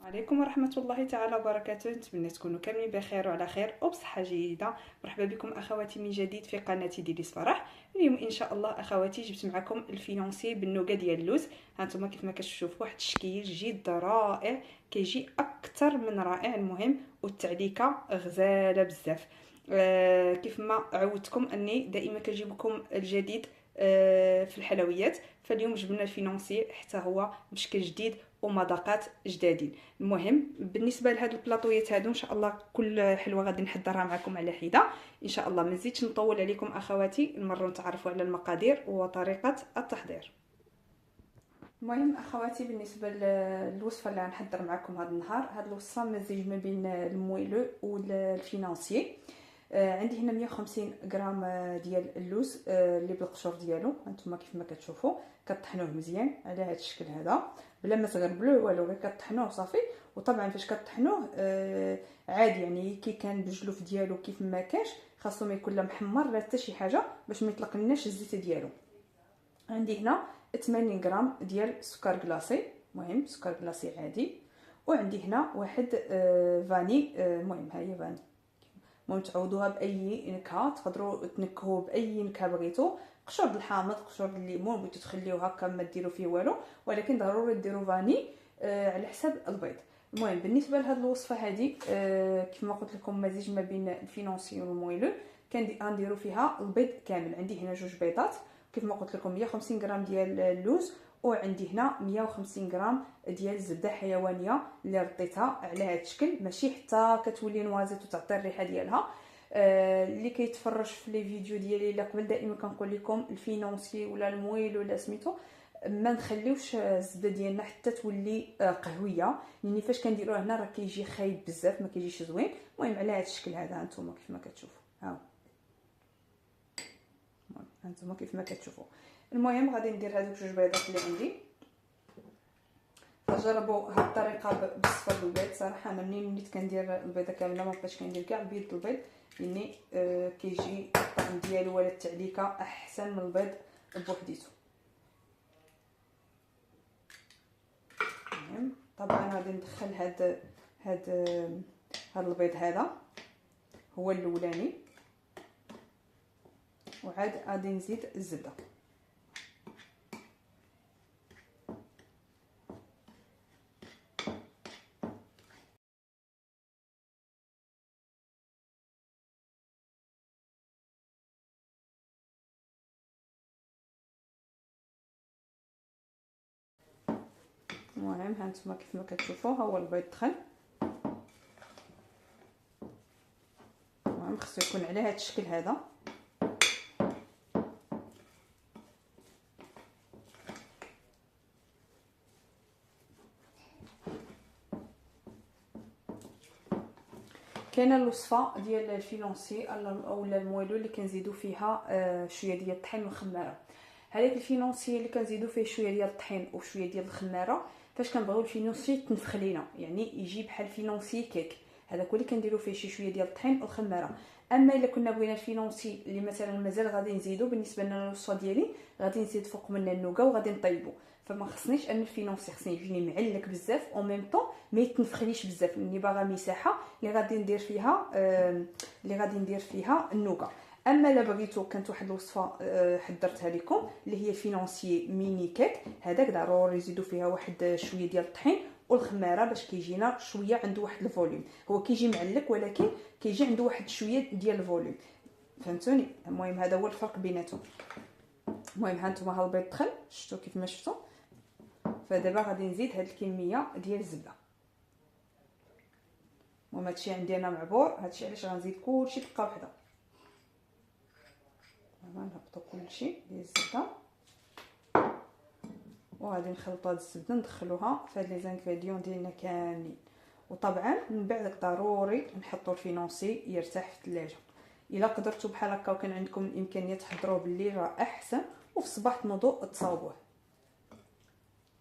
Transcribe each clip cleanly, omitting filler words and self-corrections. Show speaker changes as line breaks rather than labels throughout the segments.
عليكم ورحمة الله تعالى وبركاته. نتمنى تكونوا كاملين بخير وعلى خير وبصحة جيدة. مرحبا بكم أخواتي من جديد في قناتي ديليس فرح. اليوم إن شاء الله أخواتي جبت معكم الفينونسي بالنوغا ديال اللوز. هانتوما كيف ما كتشوفوا واحد الشكل جد رائع، كيجي أكثر من رائع. المهم والتعليكة غزالة بزاف. كيف ما عودتكم أني دائما كنجيب لكم الجديد في الحلويات، فاليوم جبنا الفينونسي حتى هو بشكل جديد ومذاقات جدادين. المهم بالنسبه لهاد البلاطويات هادو ان شاء الله كل حلوه غادي نحضرها معكم على حده ان شاء الله. ما نزيدش نطول عليكم اخواتي، المره نتعرفوا على المقادير وطريقه التحضير. المهم اخواتي بالنسبه للوصفه اللي غنحضر معكم هذا النهار، هاد الوصفه مزيج ما بين المويلو والفينونسي. عندي هنا 150 غرام ديال اللوز اللي بالقشور ديالو. هانتوما كيف ما كتشوفوا كطحنوه مزيان على هذا الشكل هذا بلا ما تغربلوه والو، غير كطحنوه صافي. وطبعا فاش كطحنوه عادي يعني كي كان بالجلوف ديالو كيف ما كاش، خاصو ما يكون لا محمر لا حتى شي حاجه باش ما يطلق لناش الزيت ديالو. عندي هنا 80 غرام ديال السكر كلاصي، المهم سكر كلاصي عادي. وعندي هنا واحد فاني، المهم ها هي فاني. المهم تعوضوها باي نكهه، تقدروا تنكهوه باي نكهه بغيتو، قشور الحامض قشور الليمون بغيتو تخليوه هكا ما ديروا فيه والو، ولكن ضروري ديروا فاني على حساب البيض. المهم بالنسبه لهاد الوصفه هذه كيف ما قلت لكم مزيج ما بين الفينونسي والمويلو. غنديروا فيها البيض كامل. عندي هنا جوج بيضات كيف ما قلت لكم، 150 غرام ديال اللوز، وعندي هنا 150 غرام ديال الزبده حيوانيه اللي رديتها على هذا الشكل، ماشي حتى كتولي نوازيت وتعطي الريحه ديالها. اللي كيتفرج في لي فيديو ديالي لا قبل دائما كنقول لكم الفينونسي ولا المويل ولا سميتو ما نخليوش الزبده ديالنا حتى تولي قهويه، لان فاش كنديروه هنا راه كيجي خايب بزاف ما كيجيش زوين. المهم على هذا الشكل هذا هانتوما كيف ما كتشوفوا، هانتوما كيف ما كتشوفوا. المهم غادي ندير هذوك جوج بيضات اللي عندي. جربوا هاد الطريقه بصفر البيض. صراحه انا منين وليت كندير البيضه كامله ما بقيتش كندير كاع بيض البيض، لاني كيجي الطعم ديالو ولا التعليكه احسن من البيض بوحديتو. المهم طبعا غادي ندخل هاد البيض هذا هو الاولاني، وعاد غادي نزيد الزبده. المهم هانتوما كيف ما كتشوفوا ها هو البيض دخل. المهم خصو يكون على هذا الشكل هذا. كاينه الوصفه ديال الفينونسي اولا المويلو اللي كنزيدوا فيها شويه ديال الطحين والخماره. هذاك الفينونسي اللي كنزيدوا فيه شويه ديال الطحين وشويه ديال الخماره فاش كنبغيو الفينونسي تنفخ لينا، يعني يجي بحال فينونسي كيك، هذاك هو اللي كنديروا فيه شي شويه ديال الطحين والخماره. اما الا كنا بغينا الفينونسي اللي مثلا مازال غادي نزيدو، بالنسبه لنا الوصفه ديالي غادي نزيد فوق منه النوغا وغادي نطيبو، فما خصنيش ان الفينونسي خصني يجيني معلك بزاف او ميم طون ما يتنفخليش بزاف، لاني باغا مساحه اللي غادي ندير فيها النوغا. اما الا بغيتو كانت واحد الوصفه حضرتها لكم اللي هي فينونسي ميني كيك، هذاك ضروري نزيدو فيها واحد شويه ديال الطحين والخماره باش كيجينا شويه عنده واحد الفوليوم. هو كيجي معلك ولكن كيجي عنده واحد شويه ديال الفوليوم، فهمتوني؟ المهم هذا هو الفرق بيناتهم. المهم هانتوما ها البيض دخل، شفتوا كيف ما شفتوا. فدابا غادي نزيد هاد الكميه ديال الزبده. المهم هادشي عندي انا معبور، هادشي علاش غنزيد كلشي دقه واحده. نهبطوا كلشي ديال الزبده وغادي نخلطوا هاد الزبده ندخلوها في هاد لي زانغريديون ديالنا كاملين. وطبعا من بعد ضروري نحطوا الفينونسي يرتاح في الثلاجه. الا قدرتوا بحال هكا وكان عندكم الامكانيه تحضروه بالليل راه احسن، وفي الصباح تنوضوا تصاوبوه.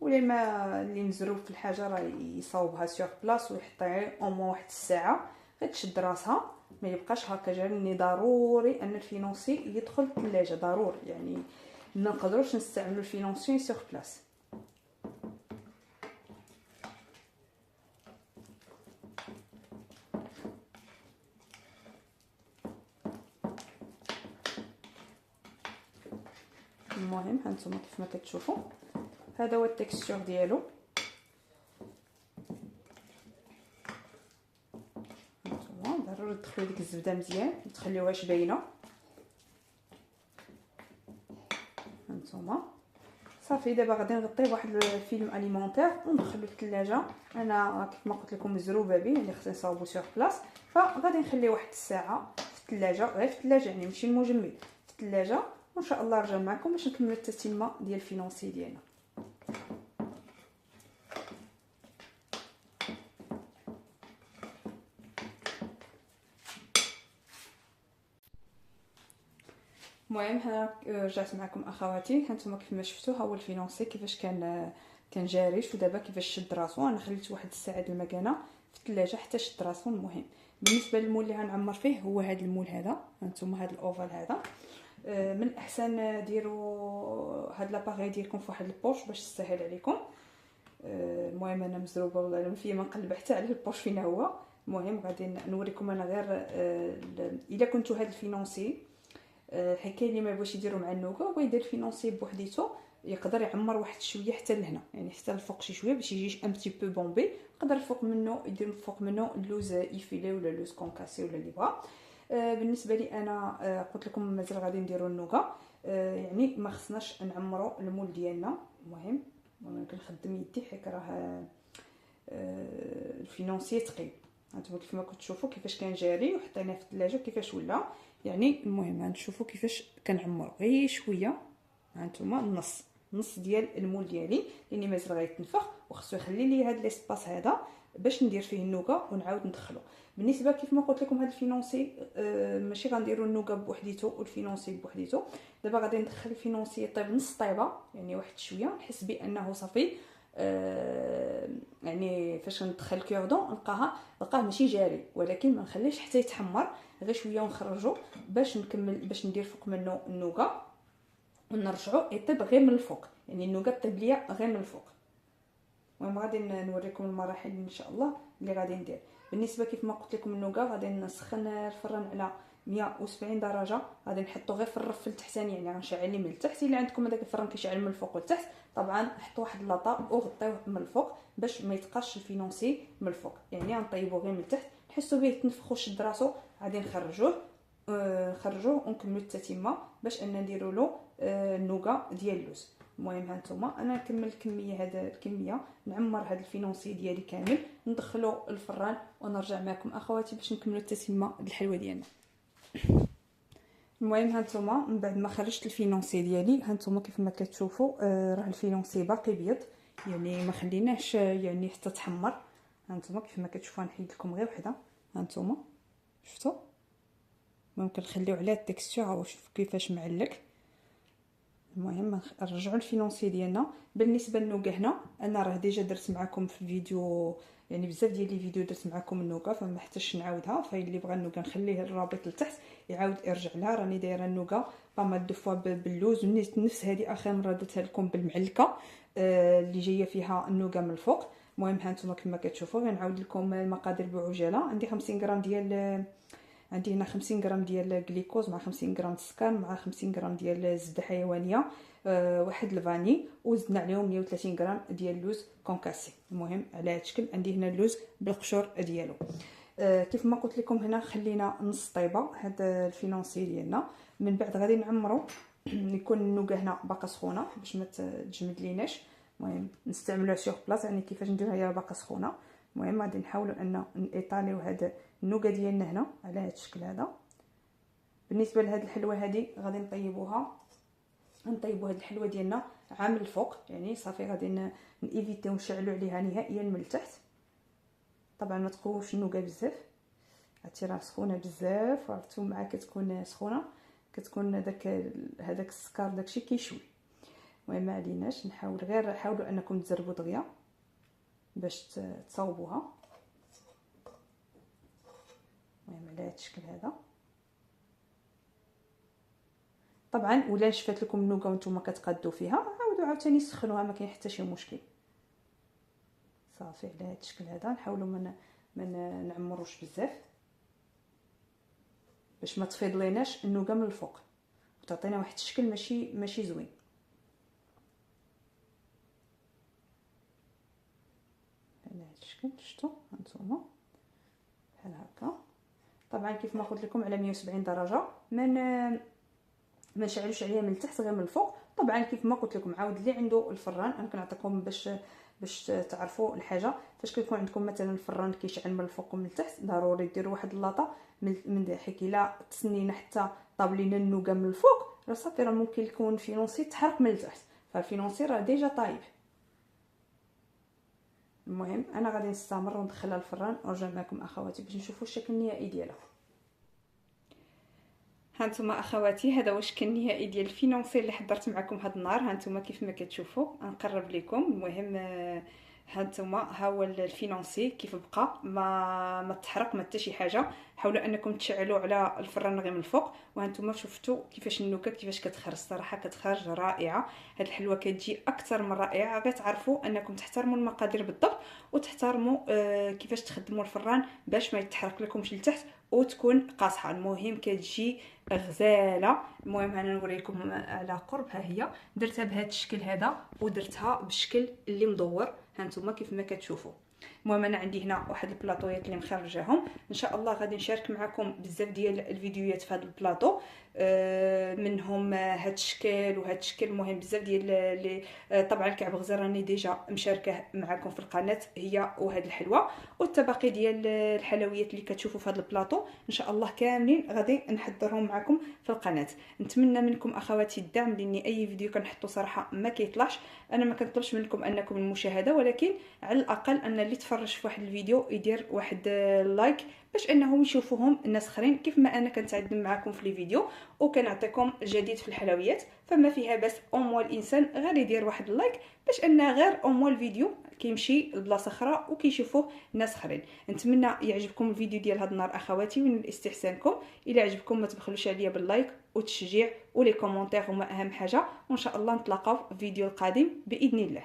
ولا ما اللي مزروب في الحاجه راه يصاوبها سيغ بلاص ويحطها او مو واحد الساعه غتشد راسها ما يبقاش هكا جاري. ضروري ان الفينونسي يدخل الثلاجه ضروري، يعني ما نقدروش نستعملوا الفينونسي سيغ بلاص. المهم هانتوما كيف ما كتشوفوا هذا هو التكستور ديالو. هانتوما ضروري تدخلوا ديك الزبده مزيان، ما تخليوهاش باينه. هانتوما صافي دابا غادي نغطيه بواحد الفيلم اليمونتير وندخلو للثلاجه. انا كيف ما قلت لكم مزروبه به، يعني خصني نصاوبو سور بلاص، فغادي نخليه واحد الساعه في الثلاجه، غير في الثلاجه يعني ماشي المجمد، في الثلاجه. وان شاء الله نرجع معكم باش نكملوا التتمه ديال الفينونسي ديالنا. المهم ها رجعت معكم اخواتي. هانتوما كيف ما شفتوا ها هو الفينونسي كيفاش كان جاري. شو دابا كيفاش شد راسو. انا خليت واحد الساعه د المكانه في الثلاجه حتى شد راسو. المهم بالنسبه للمول اللي غنعمر فيه هو هذا المول هذا. هانتوما هذا الاوفال هذا من الاحسن ديروا هاد لاباري ديالكم في واحد البوش باش تسهل عليكم. المهم انا مزروبه والله فيا ما نقلب حتى على البوش فين هو. المهم غادي نوريكم انا غير الا كنتو هاد الفينونسي كاين اللي ما بغاش يديروا مع النوكا بغا يدير فينونسي بوحديتو، يقدر يعمر واحد شويه حتى لهنا، يعني حتى الفوق شي شويه باش يجي ان بتي بو بومبي. يقدر الفوق منه يدير فوق منه اللوز يفيلي ولا اللوز كونكاسي ولا اللي بغا. بالنسبه لي انا قلت لكم مازال غادي نديروا النوكا، يعني ما خصناش نعمروا المول ديالنا. المهم انا كنخدم يدي حيت راه الفينونسي ثقيل. هانتوما كيف ما كتشوفوا كيفاش كان جاري وحطيناه في الثلاجه كيفاش ولا. يعني المهم غنشوفوا كيفاش كنعمروا غير شويه. هانتوما نص ديال المول ديالي لاني مازال غيتنفخ وخصو يخلي لي هذا ليسباس هذا باش ندير فيه النوكا ونعاود ندخلو. بالنسبه كيف ما قلت لكم هذا الفينونسي ماشي غنديروا النوكا بوحديتو والفينونسي بوحديتو. دابا غادي ندخل الفينونسي يطيب نص طيبه، يعني واحد شويه نحس بانه صافي. يعني فاش ندخل كيردون نلقاه ماشي جاري، ولكن ما نخليش حتى يتحمر، غير شويه ونخرجو باش نكمل باش ندير فوق منه النوكا ونرجعو يطيب غير من الفوق، يعني النوكا طيب ليا غير من الفوق. المهم غادي نوريكم المراحل ان شاء الله اللي غادي ندير. بالنسبه كيف ما قلت لكم النوكا غادي نسخن الفران على 170 درجه، غادي نحطو غير في الرف التحتاني، يعني غنشعل ليه من التحت. الا عندكم هذاك الفران كيشعل من الفوق والتحت طبعا حطوا واحد لاطا وغطيوه من الفوق باش ما يتقاش الفينونسي من الفوق، يعني غنطيبوه غير من التحت نحسوا به يتنفخ وشد راسو. غادي نخرجوه ونكملوا التتمه باش ان نديروا له النوكا ديال اللوز. المهم هانتوما انا نكمل الكميه هذا الكميه نعمر هذا الفينونسي ديالي كامل ندخلو الفران ونرجع معكم اخواتي باش نكملوا التتمه ديال الحلوه ديالنا. المهم هانتوما من بعد ما خرجت الفينونسي ديالي هانتوما كيف ما كتشوفوا راه الفينونسي باقي بيض، يعني ما خليناهش يعني حتى تحمر. هانتوما كيف ما كتشوفوا نحيد لكم غير وحده. هانتوما شفتوا ممكن نخليو عليه التكستور او شوفوا كيفاش معلك. المهم نرجعوا الفينونسي ديالنا. بالنسبه للنوكا هنا انا راه ديجا درت معكم في الفيديو، يعني بزاف ديال لي فيديو درت معكم النوكا فما حتاش نعاودها. فاللي بغى النوكا نخليه الرابط لتحت يعاود يرجع لها. راني دايره النوكا طامات دو فوا باللوز نفس هذه اخر مره درتها لكم بالمعلكه اللي جايه فيها النوكا من الفوق. المهم هانتوما كما كتشوفوا غنعاود لكم المقادير بعجاله. عندي 50 غرام ديال عندي هنا 50 غرام ديال الجليكوز مع 50 غرام السكر مع 50 غرام ديال الزبده حيوانيه واحد الفاني وزدنا عليهم 130 غرام ديال اللوز كونكاسي. المهم على هذا الشكل عندي هنا اللوز بالقشور ديالو. كيف ما قلت لكم هنا خلينا نص طيبه هذا الفينونسي ديالنا. من بعد غادي نعمرو يكون النوكا هنا باقا سخونه باش ما تجمد ليناش. المهم نستعملوها سيغ بلاص، يعني كيفاش نديرها هي باقا سخونه. المهم غادي نحاولوا ان نيطاليو هذا النوكا ديالنا هنا على هذا الشكل هذا. بالنسبه لهاد الحلوه هذه غادي نطيبوها هاد الحلوه ديالنا عامل الفوق، يعني صافي غادي نيفيتيو نشعلوا عليها نهائيا من التحت. طبعا ما تقووش النوكا بزاف، عرفتي راه سخونه بزاف وعرفتو مع كتكون سخونه كتكون هذاك السكر داكشي كيشوي. المهم ما عليناش نحاول غير حاولوا انكم تزربوا دغيا باش تصاوبوها. المهم على هذا الشكل هذا. طبعا ولا نشفات لكم النوكا وانتم كتقادوا فيها عاودوا عاوتاني سخنوها ما كاين حتى شي مشكل. صافي على هذا الشكل هذا نحاولوا ما نعمروش بزاف باش ما تفيض ليناش النوكا من الفوق وتعطينا واحد الشكل ماشي زوين. الشكل شفتوا هانتوما بحال هكا. طبعا كيف ما قلت لكم على 170 درجه، ما نشعلوش عليها من التحت غير من الفوق. طبعا كيف ما قلت لكم عاود اللي عنده الفران، انا كنعطيكم باش تعرفوا الحاجه. فاش كيكون عندكم مثلا الفران كيشعل من الفوق ومن التحت، ضروري ديروا واحد اللاطه من حيت الا تسنينا حتى طابلينا النوكا من الفوق راه صافي، راه ممكن يكون الفينونسي تحرق من التحت، فالفينونسي راه ديجا طايب. المهم انا غادي نستمر وندخلها الفران ونرجع معكم اخواتي باش نشوفوا الشكل النهائي ديالها. هانتوما اخواتي هذا هو الشكل النهائي ديال الفينونسي اللي حضرت معكم هذا النهار. هانتوما كيف ما كتشوفوا نقرب لكم. المهم هانتوما ها هو الفينونسي كيف بقى، ما تحرق ما حتى شي حاجه. حاولوا انكم تشعلوا على الفران غير من الفوق. وهانتوما شفتوا كيفاش النكهه كيفاش كتخرج، الصراحه كتخرج رائعه. هاد الحلوه كتجي اكثر من رائعه. غير تعرفوا انكم تحترموا المقادير بالضبط وتحترموا كيفاش تخدموا الفران باش ما يتحرق لكمش لتحت وتكون قاصحه. المهم كتجي غزاله. المهم انا نوريكم على قرب. ها هي درتها بهذا الشكل هذا ودرتها بالشكل اللي مدور هانتوما كيف ما كتشوفوا. المهم انا عندي هنا واحد البلاطويات اللي مخرجاهم، ان شاء الله غادي نشارك معكم بزاف ديال الفيديوهات في هذا البلاطو، منهم هاد الشكل وهاد الشكل. المهم بزاف ديال اللي طبعا الكعب غزال راني ديجا مشاركه معكم في القناه هي وهاد الحلوه، والتباقي ديال الحلويات اللي كتشوفوا في هذا البلاطو ان شاء الله كاملين غادي نحضرهم معكم في القناه. نتمنى منكم اخواتي الدعم، لان اي فيديو كنحطو صراحه ما كيطلعش. انا ما كنطلبش منكم انكم المشاهده، ولكن على الاقل ان اللي تفرج في واحد الفيديو يدير واحد لايك باش انهم يشوفوهم الناس اخرين، كيف ما انا كنتعلم معكم في لي فيديو وكنعطيكم جديد في الحلويات. فما فيها بس اوموا الانسان غير يدير واحد اللايك باش ان غير اوموا الفيديو كيمشي لبلاصه اخرى وكيشوفوه ناس اخرين. نتمنى يعجبكم الفيديو ديال هذا النهار اخواتي، من استحسانكم. الى عجبكم ما تبخلوش عليا باللايك والتشجيع ولي كومونتير هما اهم حاجه. وان شاء الله نتلاقاو في فيديو القادم باذن الله.